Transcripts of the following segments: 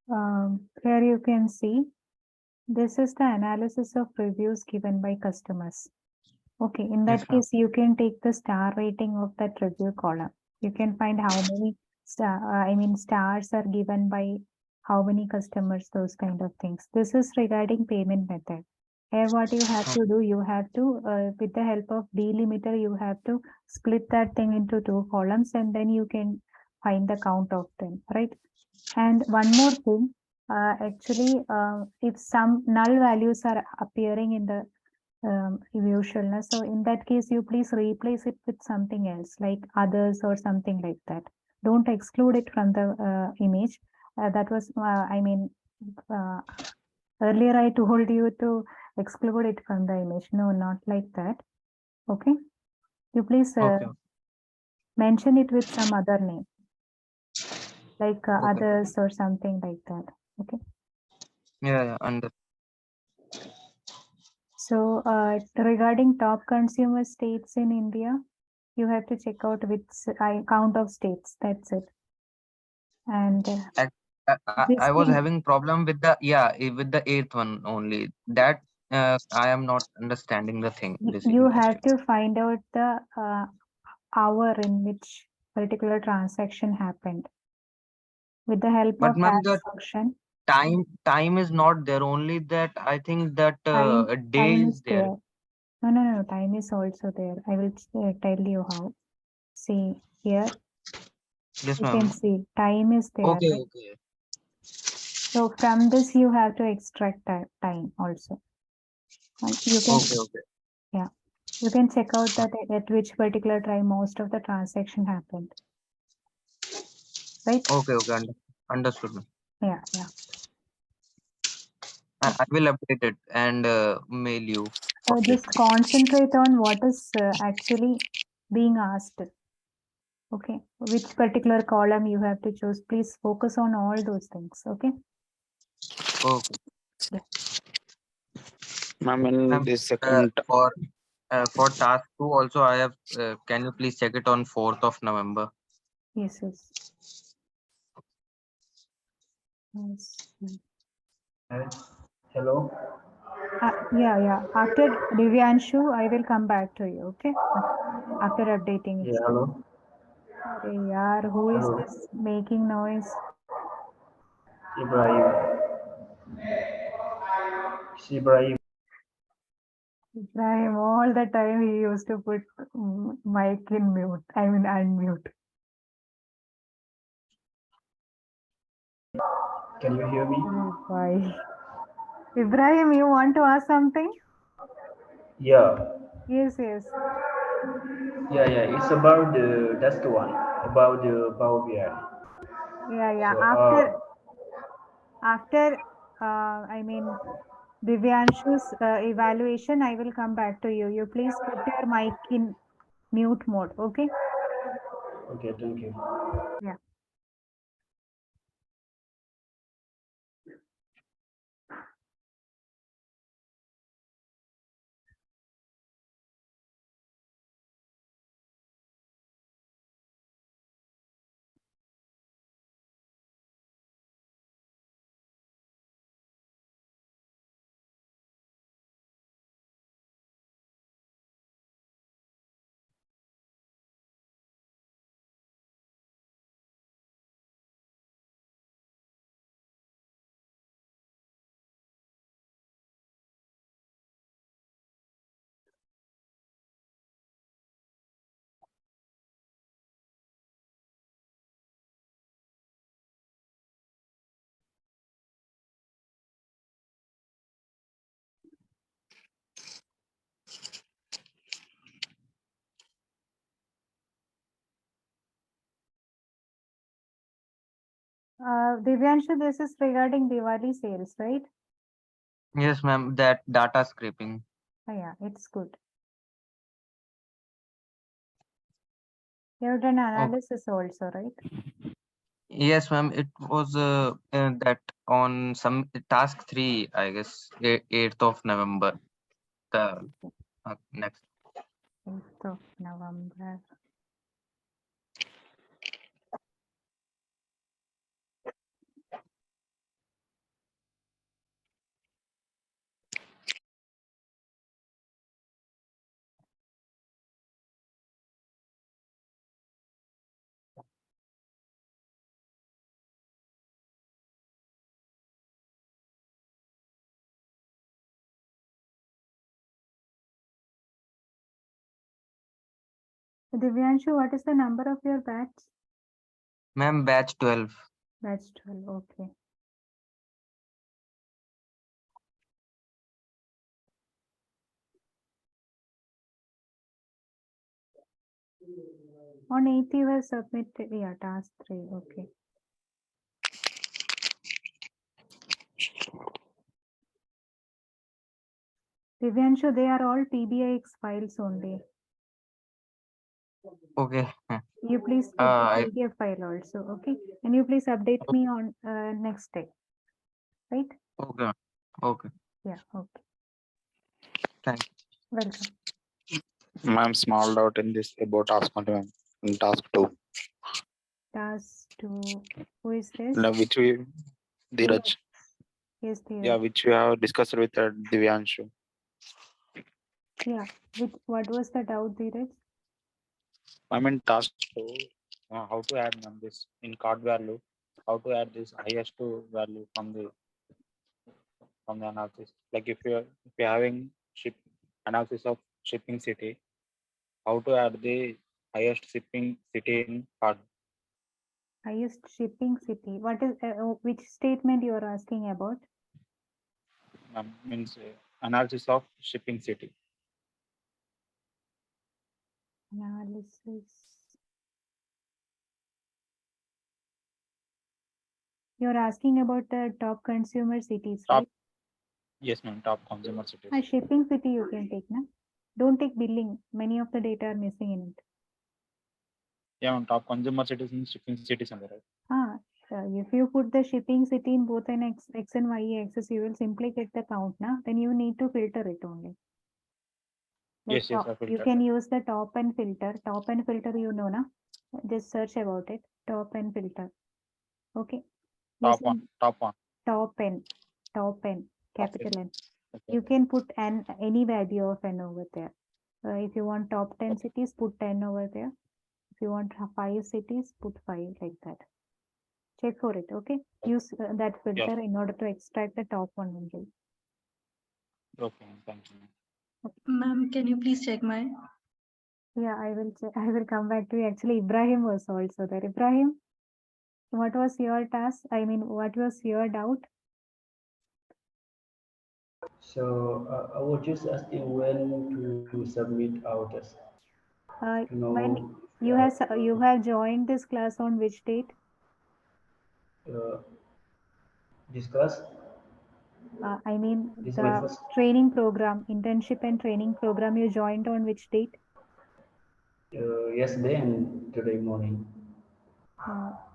Here you can see this is the analysis of reviews given by customers. Okay, in Yes, that ma'am. case, you can take the star rating of that review column. You can find how many stars are given by how many customers, those kind of things. This is regarding payment method. Here, what you have to do, you have to, with the help of delimiter, you have to split that thing into two columns and then you can find the count of them, right? And one more thing, if some null values are appearing in the usualness. So in that case, you please replace it with something else like others or something like that. Don't exclude it from the image. That was, uh, earlier I told you to exclude it from the image. No, not like that. Okay. You please Okay. mention it with some other name, like Okay. others or something like that. Okay. Yeah. Under. So regarding top consumer states in India, you have to check out which count of states. That's it. And I, I this was thing, having problem with the with the eighth one only. That I am not understanding the thing you basically. have to find out the hour in which particular transaction happened with the help But of ma'am, the hash function. time is not there. Only that I think that a day Time is is there. there. No. Time is also there. I will tell you how. See here, Yes, you can ma'am. see time is there, Okay. right? Okay. So from this, you have to extract time also. And you can, Okay. Okay. yeah, you can check out that at which particular time most of the transaction happened, right? Okay. Okay. Understood, ma'am. Yeah. I will update it and mail you for it. Just concentrate on what is actually being asked. Okay, which particular column you have to choose. Please focus on all those things. Okay. Okay. Yeah. Ma'am, in Ma'am, this second, for task two also I have. Can you please check it on 4th of November? Yes. Yes. Hello. Yeah. After Divyanshu, I will come back to you. Okay. After updating it. Yeah, hello. Arey yaar, who is Hello. this making noise? Ibrahim. It's Ibrahim. Ibrahim, all the time he used to put mic in mute. I mean unmute. Can you hear me? Why? Ibrahim, you want to ask something? Yeah. Yes. Yeah. It's about that's the one about the Power BI. Yeah. So After I mean Divyanshu's evaluation, I will come back to you. You please put your mic in mute mode. Okay. okay, thank you. Yeah. Divyanshu, this is regarding Diwali sales, right? Yes, ma'am. That data scraping. Yeah, it's good. You have done Okay. analysis also, right? Yes, ma'am. It was that on some task three, I guess, 8th of November. The next. 8th of November. Divyanshu, what is the number of your batch? Ma'am, batch 12. Batch 12, okay. On 8th you have submitted, yeah, task 3, okay. Divyanshu, they are all PBIX files only. Okay. You please put the PDF file also, okay? And you please update me on next day, right? Okay. Okay. Yeah, okay. Thank you. Welcome. Ma'am, small doubt in this about task 1, ma'am. In task 2. Task 2, who is this? No, which we Dheeraj. Yes, Dheeraj. Yeah, which we have discussed with Divyanshu. Yeah, what was the doubt, Dheeraj? I mean task 2, how to add ma'am this in card value, how to add this highest value from the analysis. Like if you're having ship analysis of shipping city, how to add the highest shipping city in card. Highest shipping city. What is which statement you are asking about? Means analysis of shipping city. Analysis. You're asking about the top consumer cities, Top right? Yes, ma'am. Top consumer cities. A shipping city you can take, na? Don't take billing. Many of the data are missing in it. Yeah, on top consumer cities and shipping cities on the right. Ah, if you put the shipping city in both an X and Y axis, you will simply get the count, na? Then you need to filter it only. Like Yes, yes, I you filtered can that. use the top and filter. Top and filter, you know, na? Just search about it. Top and filter. Okay. Top one, Using top one. top N, capital N. Okay. You can put any value of N over there. If you want top 10 cities, put 10 over there. If you want 5 cities, put 5 like that. Check for it, okay? Use that filter in order to extract the top one only. Okay, thank you. Ma'am, can you please check my? Yeah, I will check. I will come back to you. Actually, Ibrahim was also there. Ibrahim, what was your task? I mean, what was your doubt? So I was just asking when to submit our test. When you have joined this class on which date? This class. I mean, This is my the first. training program, internship and training program you joined on which date? Yesterday and today morning.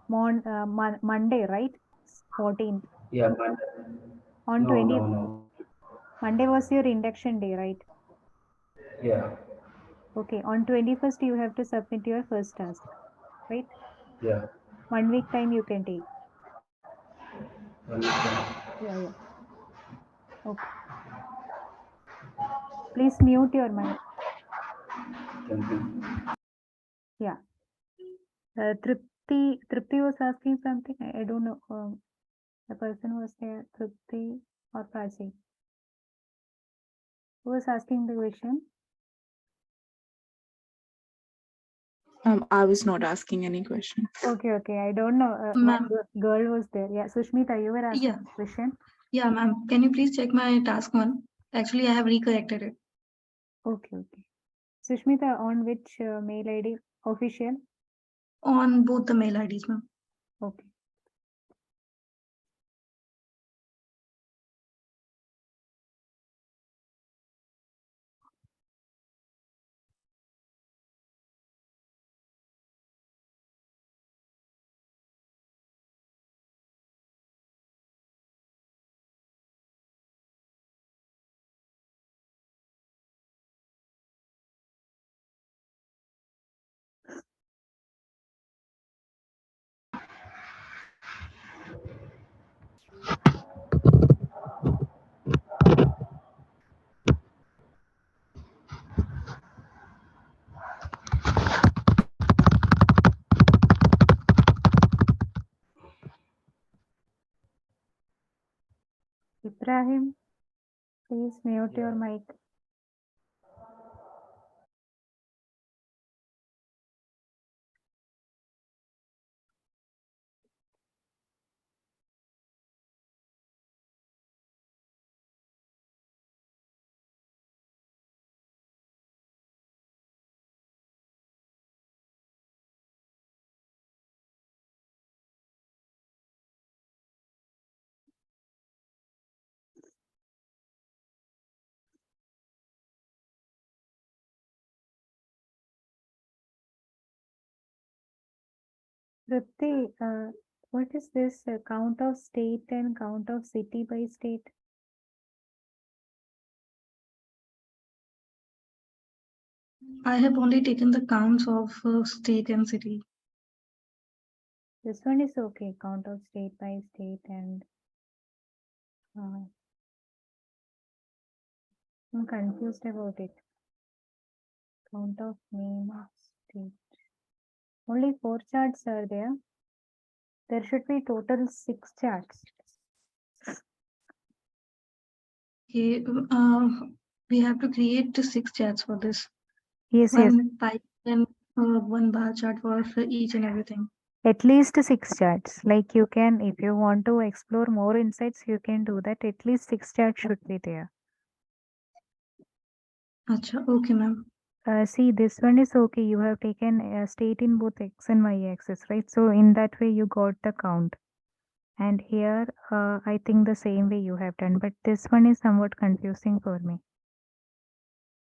Monday, right? 14th. Yeah, Monday. On No, 20th. no, no. Monday was your induction day, right? Yeah, Okay. On 21st, you have to submit your first task, right? yeah. 1 week time you can take. Understand. Yeah. Okay. Please mute your mic. Thank you. Yeah. Tripti was asking something. I don't know. The person was there, Tripti or Prachi. Who was asking the question? I was not asking any question. Okay. I don't know. Ma'am. Girl was there. Yeah. Sushmita, you were asking Yeah. a question. Yeah, ma'am. Can you please check my task 1? Actually, I have recorrected it. Okay. Sushmita, on which mail ID? Official? On both the mail IDs, ma'am. Okay. Ibrahim, please mute your mic. Tripti, what is this count of state and count of city by state? I have only taken the counts of state and city. This one is okay, count of state by state and I'm confused about it. Count of name of state. Only 4 charts are there. There should be total 6 charts. Okay, we have to create the 6 charts for this. Yes, yes. One pie and one bar chart for each and everything. At least 6 charts. Like you can, if you want to explore more insights, you can do that. At least 6 charts should be there. Acha, okay, ma'am. See, this one is okay. You have taken state in both x and y axis, right? So in that way, you got the count. And here, I think the same way you have done, but this one is somewhat confusing for me.